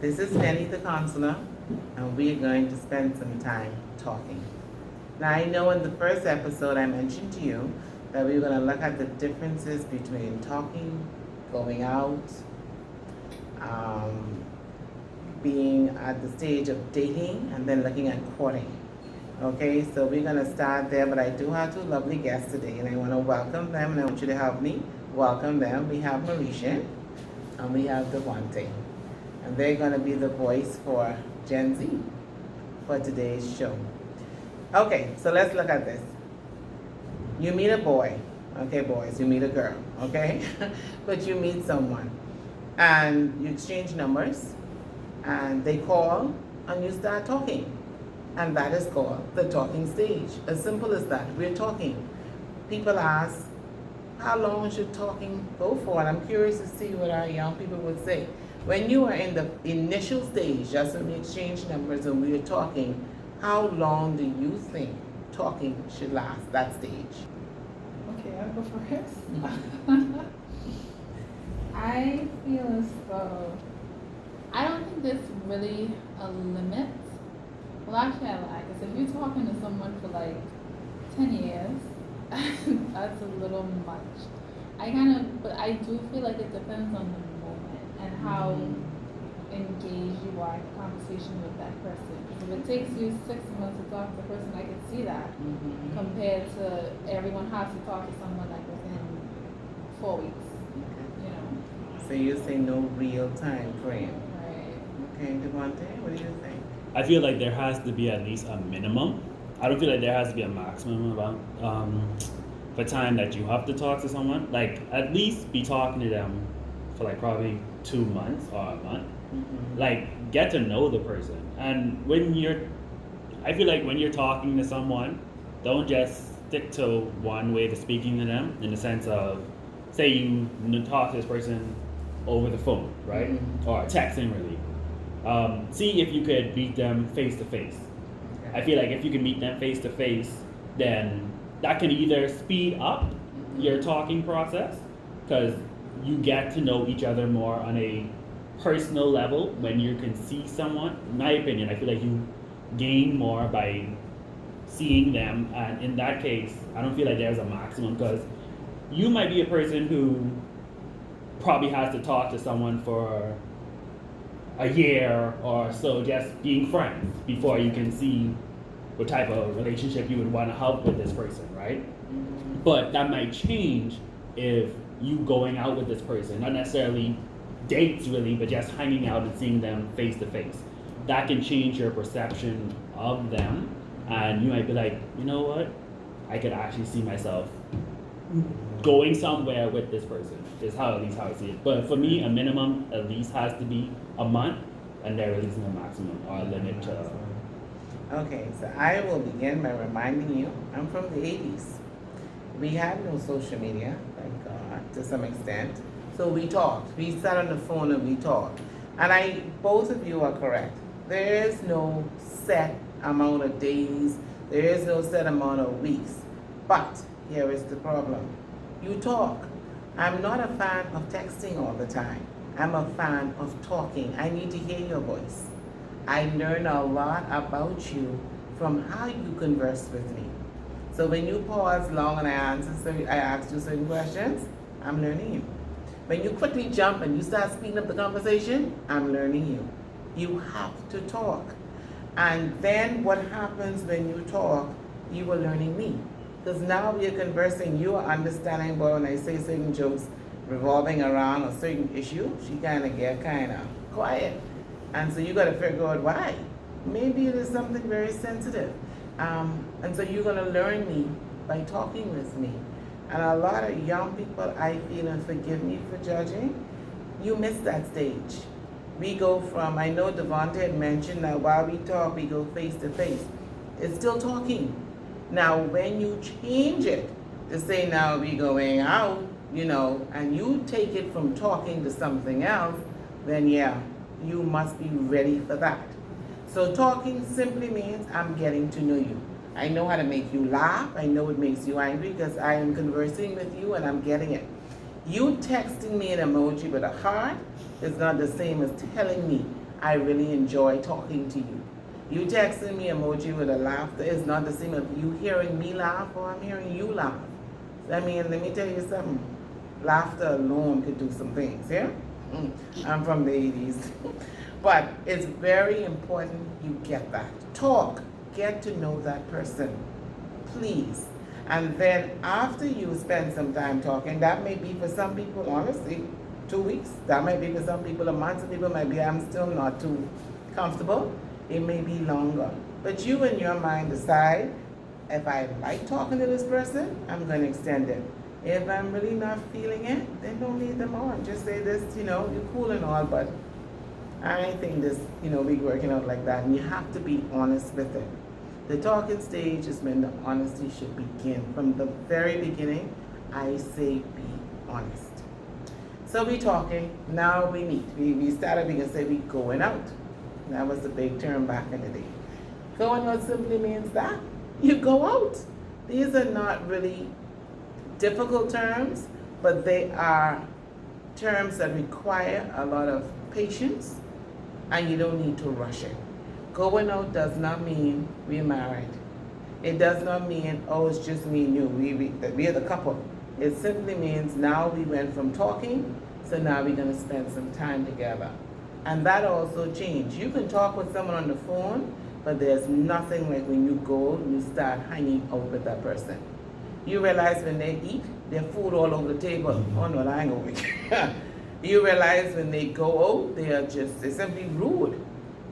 This is Penny the counselor, and we are going to spend some time talking. Now, I know in the first episode I mentioned to you that we were going to look at the differences between talking, going out, um, being at the stage of dating, and then looking at courting. Okay, so we're going to start there, but I do have two lovely guests today, and I want to welcome them, and I want you to help me welcome them. We have Marisha, and we have Devante, and they're going to be the voice for Gen Z for today's show. Okay, so let's look at this. You meet a boy, okay, boys, you meet a girl, okay, but you meet someone, and you exchange numbers, and they call, and you start talking. And that is called the talking stage. As simple as that. We're talking. People ask, how long should talking go for? And I'm curious to see what our young people would say. When you are in the initial stage, just when we exchange numbers and we are talking, how long do you think talking should last, that stage? Okay, I'll go first. I feel as though I don't think there's really a limit. Well, actually, I lie, because if you're talking to someone for like 10 years, that's a little much. But I do feel like it depends on the moment and how engaged you are in conversation with that person. If it takes you 6 months to talk to a person, I can see that, compared to everyone has to talk to someone like within 4 weeks, you know. So you say no real time frame. Right. Okay, Devante, what do you think? I feel like there has to be at least a minimum. I don't feel like there has to be a maximum about the time that you have to talk to someone. Like at least be talking to them for like probably 2 months or a month. Like get to know the person. And I feel like when you're talking to someone, don't just stick to one way of speaking to them. In the sense of, say you talk to this person over the phone, right, or texting really. See if you could meet them face to face. I feel like if you can meet them face to face, then that can either speed up your talking process because you get to know each other more on a personal level when you can see someone. In my opinion, I feel like you gain more by seeing them, and in that case, I don't feel like there's a maximum because you might be a person who probably has to talk to someone for a year or so just being friends before you can see what type of relationship you would want to have with this person, right? But that might change if you going out with this person, not necessarily dates really, but just hanging out and seeing them face to face. That can change your perception of them, and you might be like, you know what? I could actually see myself going somewhere with this person. Is at least how I see it. But for me, a minimum at least has to be a month, and there is no maximum or limit to. Okay, so I will begin by reminding you, I'm from the 80s. We had no social media, thank God, to some extent. So we talked. We sat on the phone and we talked. And both of you are correct. There is no set amount of days. There is no set amount of weeks. But here is the problem. You talk. I'm not a fan of texting all the time. I'm a fan of talking. I need to hear your voice. I learn a lot about you from how you converse with me. So when you pause long and I ask you certain questions, I'm learning you. When you quickly jump and you start speeding up the conversation, I'm learning you. You have to talk. And then what happens when you talk, you are learning me. Because now we are conversing, you are understanding, but when I say certain jokes revolving around a certain issue, she kind of get kind of quiet. And so you got to figure out why. Maybe it is something very sensitive. And so you're going to learn me by talking with me. And a lot of young people, I feel, and forgive me for judging, you miss that stage. We go from, I know Devante had mentioned that while we talk, we go face to face. It's still talking. Now, when you change it to say now we going out, and you take it from talking to something else, then yeah, you must be ready for that. So talking simply means I'm getting to know you. I know how to make you laugh. I know it makes you angry because I am conversing with you and I'm getting it. You texting me an emoji with a heart is not the same as telling me I really enjoy talking to you. You texting me emoji with a laughter is not the same as you hearing me laugh or I'm hearing you laugh. I mean, let me tell you something. Laughter alone could do some things, yeah? I'm from the 80s. But it's very important you get that. Talk. Get to know that person. Please. And then after you spend some time talking, that may be for some people, honestly, 2 weeks. That might be for some people a month. Some people might be, I'm still not too comfortable. It may be longer. But you in your mind decide, if I like talking to this person, I'm going to extend it. If I'm really not feeling it, then don't leave them on. Just say this, you're cool and all, but I ain't think this, we working out like that. And you have to be honest with it. The talking stage is when the honesty should begin. From the very beginning, I say be honest. So we talking, now we meet. We started, we can say we going out. That was the big term back in the day. Going out simply means that you go out. These are not really difficult terms, but they are terms that require a lot of patience, and you don't need to rush it. Going out does not mean we're married. It does not mean, oh, it's just me and you, we're the couple. It simply means now we went from talking, so now we're going to spend some time together. And that also changed. You can talk with someone on the phone, but there's nothing like when you go and you start hanging out with that person. You realize when they eat, their food all over the table. Oh no, I ain't going. You realize when they go out, they're simply rude.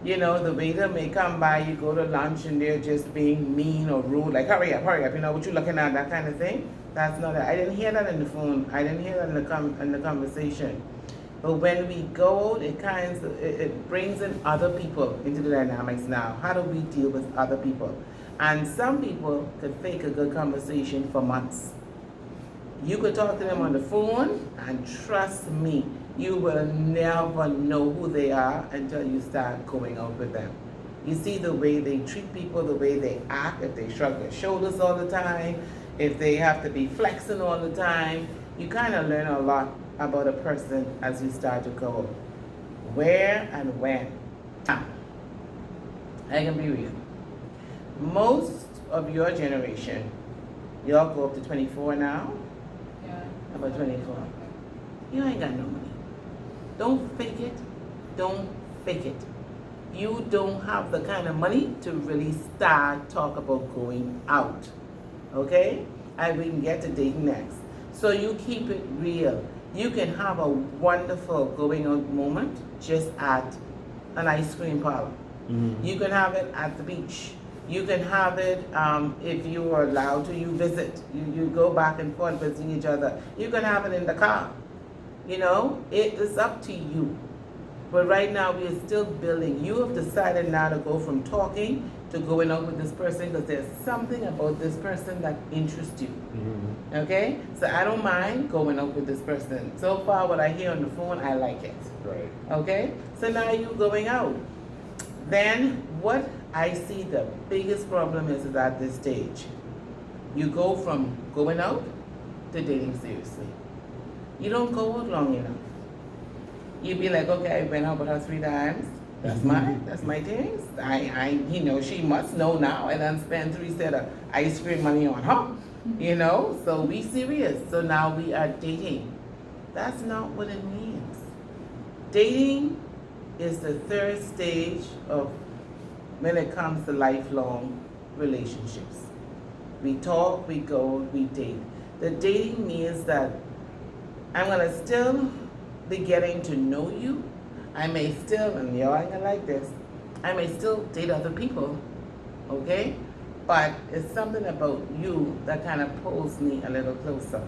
The waiter may come by, you go to lunch and they're just being mean or rude, like hurry up, what you looking at, that kind of thing. That's not it. I didn't hear that in the phone. I didn't hear that in the conversation. But when we go out, it brings in other people into the dynamics now. How do we deal with other people? And some people could fake a good conversation for months. You could talk to them on the phone, and trust me, you will never know who they are until you start going out with them. You see the way they treat people, the way they act, if they shrug their shoulders all the time, if they have to be flexing all the time. You kind of learn a lot about a person as you start to go. Where and when. Now, I can be real. Most of your generation, y'all go up to 24 now? Yeah. About 24. You ain't got no money. Don't fake it. Don't fake it. You don't have the kind of money to really start talk about going out. Okay? And we can get to dating next. So you keep it real. You can have a wonderful going out moment just at an ice cream parlor. Mm-hmm. You can have it at the beach. You can have it, if you are allowed to, you visit. You go back and forth visiting each other. You can have it in the car. It is up to you. But right now we are still building. You have decided now to go from talking to going out with this person because there's something about this person that interests you. Mm-hmm. Okay? So I don't mind going out with this person. So far what I hear on the phone, I like it. Right. Okay? So now you're going out. Then what I see the biggest problem is at this stage. You go from going out to dating seriously. You don't go out long enough. You be like, okay, I went out with her 3 times. That's my things. She must know now. I done spent 3 set of ice cream money on her. So we serious. So now we are dating. That's not what it means. Dating is the 3rd stage of when it comes to lifelong relationships. We talk, we go, we date. The dating means that I'm gonna still be getting to know you. I may still, and y'all ain't gonna like this, I may still date other people, okay? But it's something about you that kind of pulls me a little closer.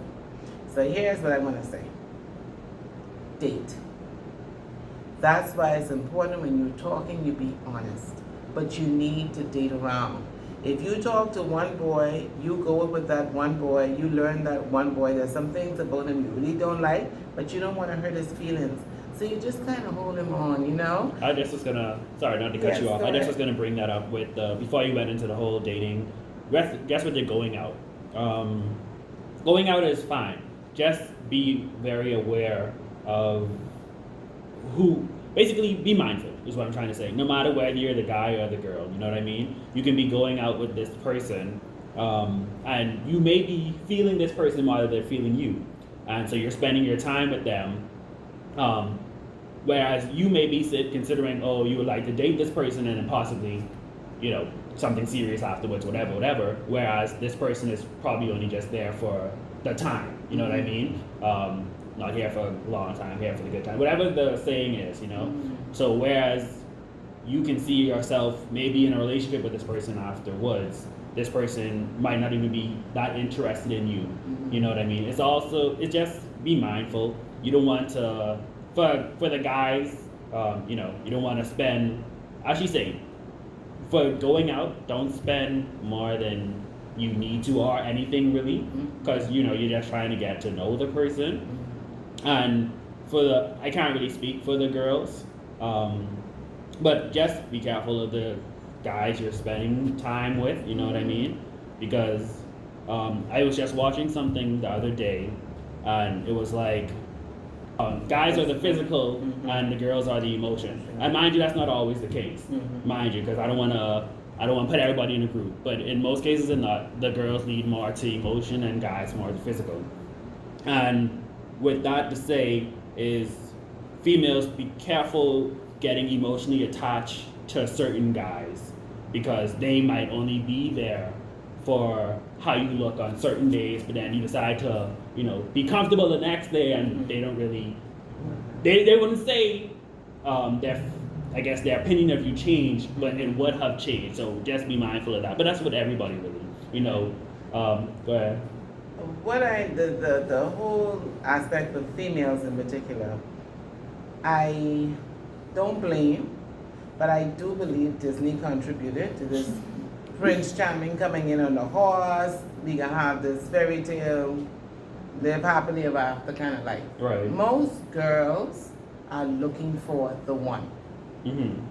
So here's what I'm gonna say. Date. That's why it's important when you're talking, you be honest. But you need to date around. If you talk to one boy, you go with that one boy, you learn that one boy, there's some things about him you really don't like, but you don't want to hurt his feelings. So you just kind of hold him on, I just was gonna, sorry not to cut you off, I just was gonna bring that up with, before you went into the whole dating, guess what they're going out. Going out is fine. Just be very aware of who basically be mindful is what I'm trying to say. No matter whether you're the guy or the girl, you know what I mean? You can be going out with this person, and you may be feeling this person more than they're feeling you. And so you're spending your time with them. Whereas you may be considering, oh, you would like to date this person and then possibly, something serious afterwards, whatever. Whereas this person is probably only just there for the time, you know what I mean? Not here for a long time, here for the good time, whatever the saying is, So whereas you can see yourself maybe in a relationship with this person afterwards, this person might not even be that interested in you, you know what I mean? It's just be mindful. You don't want to, for the guys, you don't want to spend, actually say, for going out, don't spend more than you need to or anything really, because you're just trying to get to know the person. And I can't really speak for the girls, but just be careful of the guys you're spending time with, you know what I mean? Because I was just watching something the other day, and it was like, guys are the physical and the girls are the emotion. And mind you, that's not always the case, mind you, because I don't want to put everybody in a group. But in most cases, the girls lead more to emotion and guys more to physical. And with that to say is, females, be careful getting emotionally attached to certain guys, because they might only be there for how you look on certain days, but then you decide to, be comfortable the next day, and they don't really, they wouldn't say their opinion of you changed, but it would have changed. So just be mindful of that. But that's with everybody really, go ahead. The whole aspect of females in particular, I don't blame, but I do believe Disney contributed to this Prince Charming coming in on the horse. We can have this fairy tale, live happily ever after kind of life. Right. Most girls are looking for the one.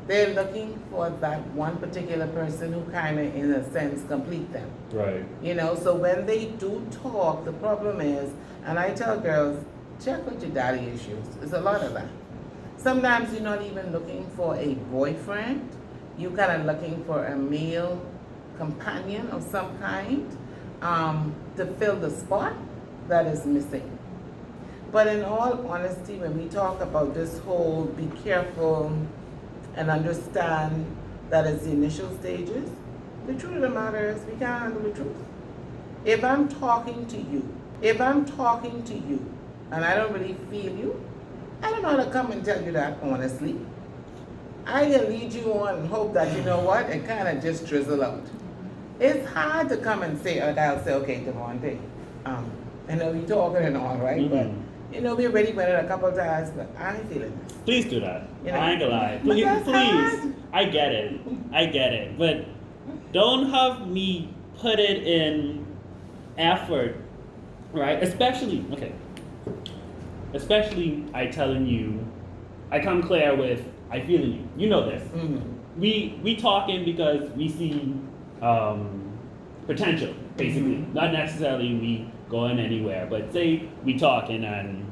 They're looking for that one particular person who kind of, in a sense, complete them. Right. So when they do talk, the problem is, and I tell girls, check with your daddy issues. There's a lot of that. Sometimes you're not even looking for a boyfriend. You're kind of looking for a male companion of some kind to fill the spot that is missing. But in all honesty, when we talk about this whole be careful and understand that it's the initial stages, the truth of the matter is we can't handle the truth. If I'm talking to you, and I don't really feel you, I don't know how to come and tell you that honestly. I can lead you on and hope that, it kind of just drizzle out. It's hard to come and say, I'll say, okay, Devontae, we talking and all, right? But, we already went it a couple of times, but I ain't feeling this. Please do that. I ain't gonna lie. Please. Hard. I get it. But don't have me put it in effort, right? Especially I telling you, I come clear with, I feeling you. You know this. We talking because we see potential, basically. Not necessarily we going anywhere, but say we talking and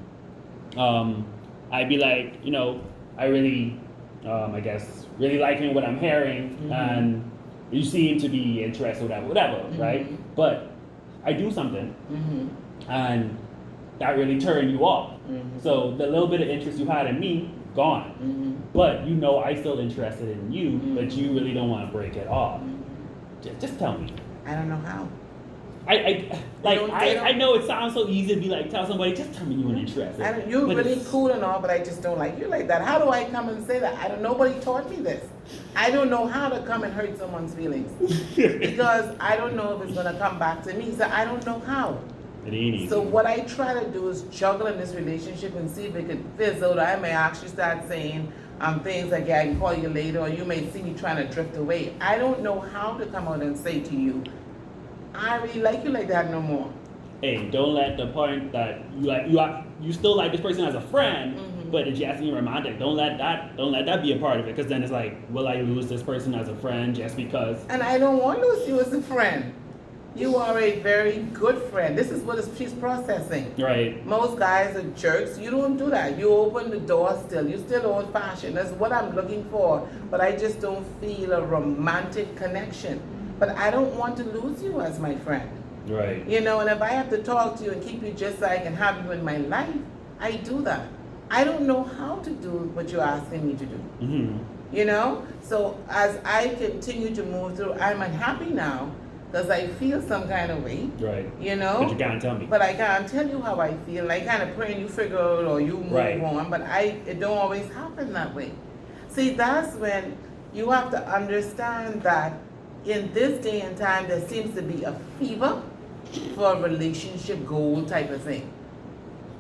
I'd be like, I really, really liking what I'm hearing, and you seem to be interested, whatever, right? But I do something, and that really turned you off. So the little bit of interest you had in me, gone. But I still interested in you, but you really don't want to break it off. Just tell me. I don't know how. I know it sounds so easy to be like, tell somebody, just tell me you weren't interested. You're really cool and all, but I just don't like you like that. How do I come and say that? Nobody taught me this. I don't know how to come and hurt someone's feelings. Because I don't know if it's going to come back to me. So I don't know how. It ain't easy. So what I try to do is juggle in this relationship and see if it could fizzle. I may actually start saying things like, I can call you later, or you may see me trying to drift away. I don't know how to come out and say to you, I really like you like that no more. Hey, don't let the point that you still like this person as a friend, but it's just being romantic. Don't let that be a part of it, because then it's like, will I lose this person as a friend just because? And I don't want to lose you as a friend. You are a very good friend. This is what she's processing. Right. Most guys are jerks. You don't do that. You open the door still. You still old fashioned. That's what I'm looking for. But I just don't feel a romantic connection. But I don't want to lose you as my friend. Right. You know, and if I have to talk to you and keep you just so I can have you in my life, I do that. I don't know how to do what you're asking me to do. Mm-hmm. You know? So as I continue to move through, I'm unhappy now because I feel some kind of way. Right. You know? But you can't tell me. But I can't tell you how I feel. I kind of pray and you figure out or you move Right. on. But it don't always happen that way. See, that's when you have to understand that in this day and time, there seems to be a fever for a relationship goal type of thing.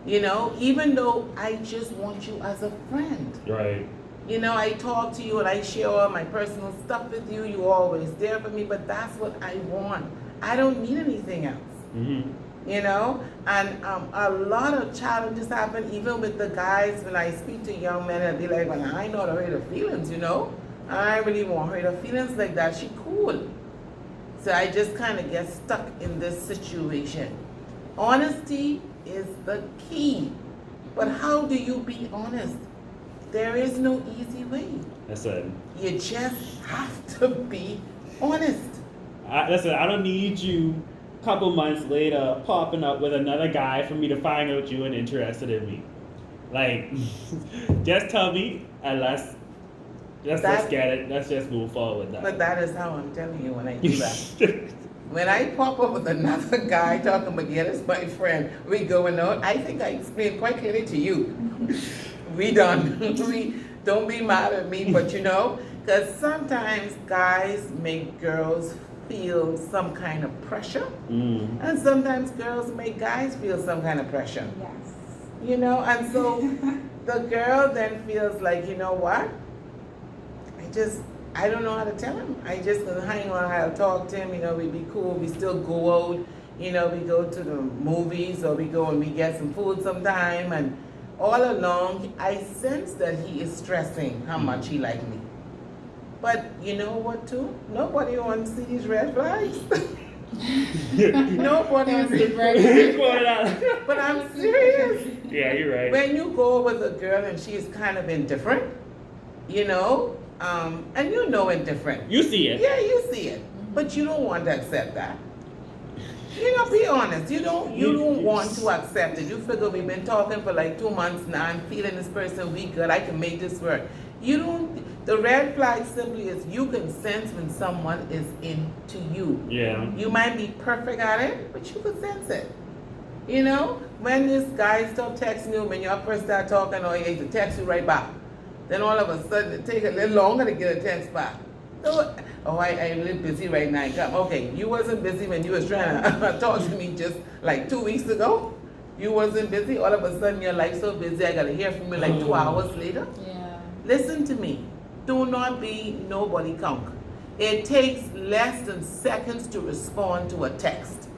You know, even though I just want you as a friend. Right. You know, I talk to you and I share all my personal stuff with you. You're always there for me, but that's what I want. I don't need anything else. Mm-hmm. You know, and a lot of challenges happen even with the guys. When I speak to young men and be like, well, I know to hurt her feelings, you know. I really won't hurt her feelings like that. She cool. So I just kind of get stuck in this situation. Honesty is the key. But how do you be honest? There is no easy way. That's it. You just have to be honest. Listen, I don't need you a couple months later popping up with another guy for me to find out you ain't interested in me. Like, just tell me and let's get it. Let's just move forward with that. But that is how I'm telling you when I do that. When I pop up with another guy talking about, yeah, that's my friend, we going out, I think I explained quite clearly to you. We done. Don't be mad at me, but you know, because sometimes guys make girls feel some kind of pressure, and sometimes girls make guys feel some kind of pressure. Yes. You know, and so the girl then feels like, you know what? I don't know how to tell him. I just hang on, I'll talk to him, you know, we be cool, we still go out, you know, we go to the movies or we go and we get some food sometime, and all along I sense that he is stressing how much he like me. But you know what too? Nobody wants to see these red flags. Nobody wants to see red flags. But I'm serious. Yeah, you're right. When you go with a girl and she's kind of indifferent, you know, and you know indifferent. You see it. Yeah, you see it. But you don't want to accept that. You know, be honest. You don't want to accept it. You figure we've been talking for like 2 months now. I'm feeling this person, we good. I can make this work. You don't. The red flag simply is you can sense when someone is into you. Yeah. You might be perfect at it, but you can sense it. You know, when this guy stop texting you, when you first start talking, or he text you right back. Then all of a sudden it takes a little longer to get a text back. So, I'm a little busy right now. Okay, you wasn't busy when you was trying to talk to me just like 2 weeks ago. You wasn't busy. All of a sudden your life so busy. I gotta hear from you like 2 hours later. Yeah. Listen to me. Do not be nobody conk. It takes less than seconds to respond to a text.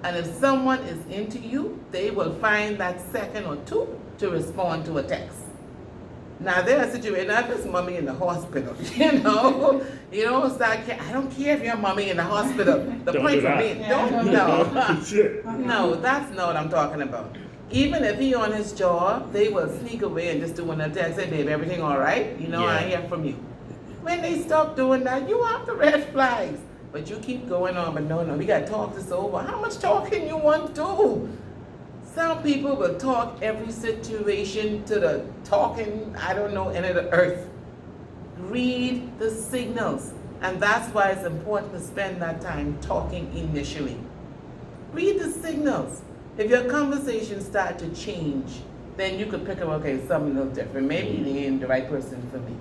And if someone is into you, they will find that second or two to respond to a text. Now there are situations, if it's mommy in the hospital, you don't start I don't care if your mommy in the hospital. The Don't point do for that. me, no, that's not what I'm talking about. Even if he on his job, they will sneak away and just do one text, say, babe, everything all right? You know, I Yeah. hear from you. When they stop doing that, you have the red flags. But you keep going on, but no, we gotta talk this over. How much talking you want to do? Some people will talk every situation to the talking, I don't know, end of the earth. Read the signals. And that's why it's important to spend that time talking initially. Read the signals. If your conversation start to change, then you could pick up, okay, something a little different. Maybe they ain't the right person for me.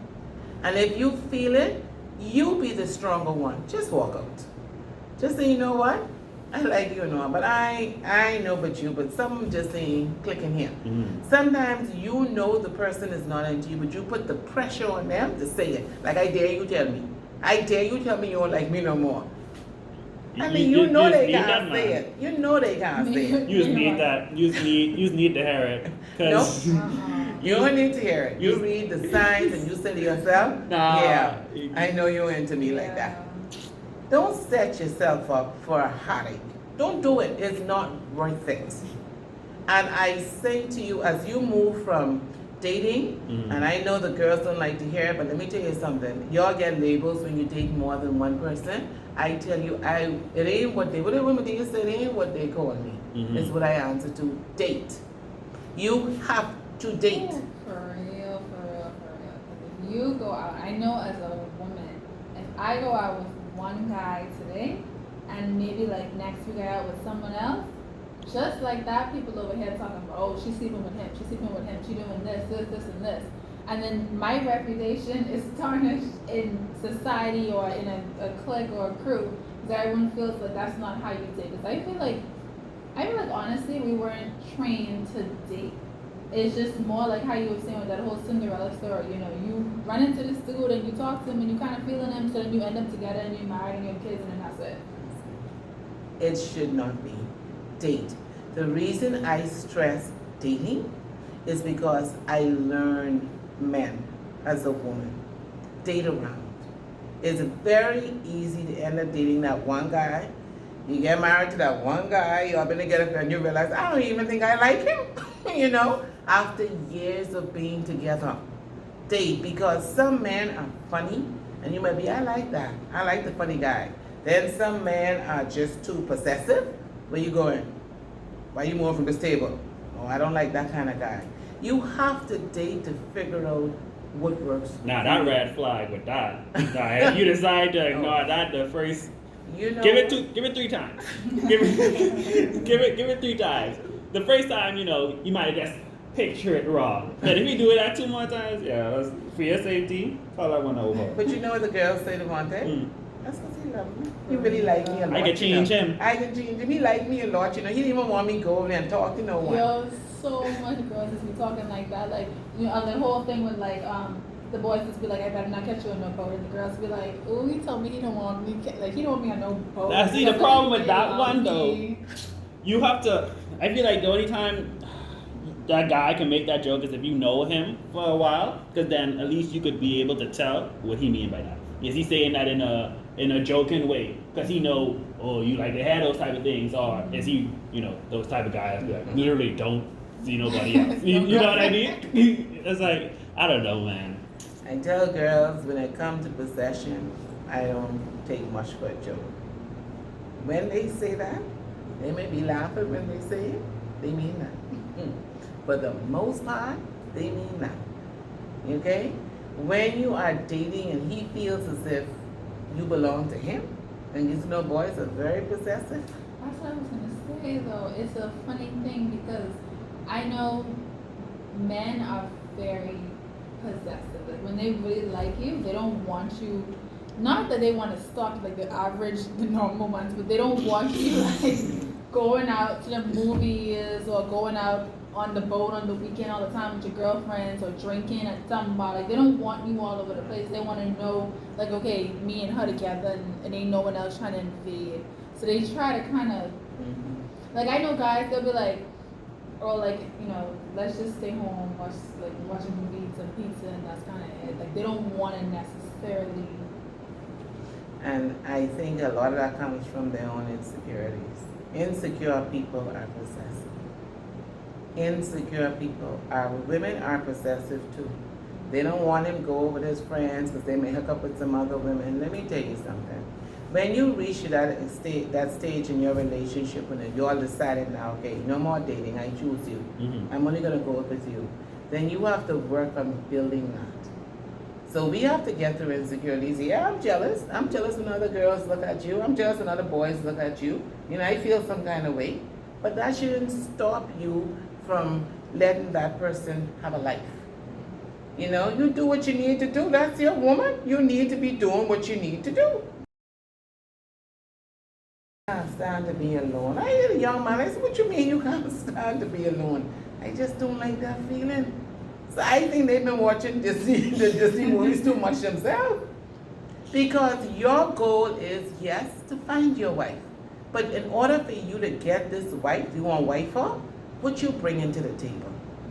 And if you feel it, you be the stronger one. Just walk out. Just say, you know what? I like you and all, but I know but you, but something just ain't clicking here. Sometimes you know the person is not into you, but you put the pressure on them to say it. Like, I dare you tell me. I dare you tell me you don't like me no more. I mean, you know they can't say it. You know they can't say it. You just need that. You just need to hear it. Cause You don't need to hear it. You read the signs and you say to yourself, Nah. yeah, I know you're into me like that. Don't set yourself up for a heartache. Don't do it. It's not worth it. And I say to you, as you move from dating, and I know the girls don't like to hear it, but let me tell you something. Y'all get labels when you date more than one person. I tell you, it ain't what the women think say, it ain't what they call me. It's what I answer to. Date. You have to date. Oh, for real. 'Cause if you go out, I know as a woman, if I go out with one guy today, and maybe like next week I out with someone else, just like that, people over here talking about, oh, she's sleeping with him, she doing this, and this. And then my reputation is tarnished in society or in a clique or a crew, because everyone feels like that's not how you date. Because I feel like honestly, we weren't trained to date. It's just more like how you were saying with that whole Cinderella story. You know, you run into this dude and you talk to him and you kind of feeling him, so then you end up together and you're married and you have kids and then that's it. It should not be. Date. The reason I stress dating is because I learn men as a woman. Date around. It's very easy to end up dating that one guy. You get married to that one guy, you're been together and you realize, I don't even think I like him. You know, after years of being together. Date, because some men are funny and you might be, I like that. I like the funny guy. Then some men are just too possessive. Where you going? Why you moving from this table? Oh, I don't like that kind of guy. You have to date to figure out what works. Now that red flag with that. Nah, if you decide to ignore that the first, You know, give it 3 times. give it 3 times. The first time, you know, you might just picture it wrong. But if you do it that 2 more times, yeah, that's, for your safety, call that one over. But you know what the girls say to Monte? That's because he loves me. He really like me a lot. I can change him. I can change him. He like me a lot, you know. He didn't even want me go over there and talk to no one. Yo, so much girls just be talking like that. Like, you know, the whole thing with like, the boys just be like, I better not catch you on no boat. And the girls be like, oh, he told me he don't want me, like, he don't want me on no boat. Now, see, the problem with that one, though, you have to, I feel like the only time that guy can make that joke is if you know him for a while, because then at least you could be able to tell what he mean by that. Is he saying that in a joking way? Because he know, oh, you like to have those type of things, or is he, you know, those type of guys like literally don't see nobody else? You know what I mean? It's like, I don't know, man. I tell girls when it comes to possession, I don't take much for a joke. When they say that, they may be laughing when they say it, they mean that. For the most part, they mean that. Okay? When you are dating and he feels as if you belong to him, and you know boys are very possessive. That's what I was gonna say though. It's a funny thing because I know men are very possessive. Like when they really like you, they don't want you. Not that they want to stalk like the average, the normal ones, but they don't want you like going out to the movies or going out on the boat on the weekend all the time with your girlfriends or drinking at some bar. Like they don't want you all over the place. They want to know like, okay, me and her together and ain't no one else trying to invade. So they try to kind of, like I know guys, they'll be like, or like, you know, let's just stay home, watch a movie, eat some pizza, and that's kind of it. Like they don't want to necessarily. And I think a lot of that comes from their own insecurities. Insecure people are possessive. Insecure people are, women are possessive too. They don't want him to go with his friends because they may hook up with some other women. Let me tell you something. When you reach that stage in your relationship when you all decided now, okay, no more dating, I choose you. I'm only going to go with you. Then you have to work on building that. So we have to get through insecurities. Yeah, I'm jealous. I'm jealous when other girls look at you. I'm jealous when other boys look at you. You know, I feel some kind of way. But that shouldn't stop you from letting that person have a life. You know, you do what you need to do. That's your woman. You need to be doing what you need to do. I can't stand to be alone. I hear a young man, I said, what you mean you can't stand to be alone? I just don't like that feeling. So I think they've been watching the Disney movies too much themselves. Because your goal is, yes, to find your wife. But in order for you to get this wife, you want wife her, what you bring into the table.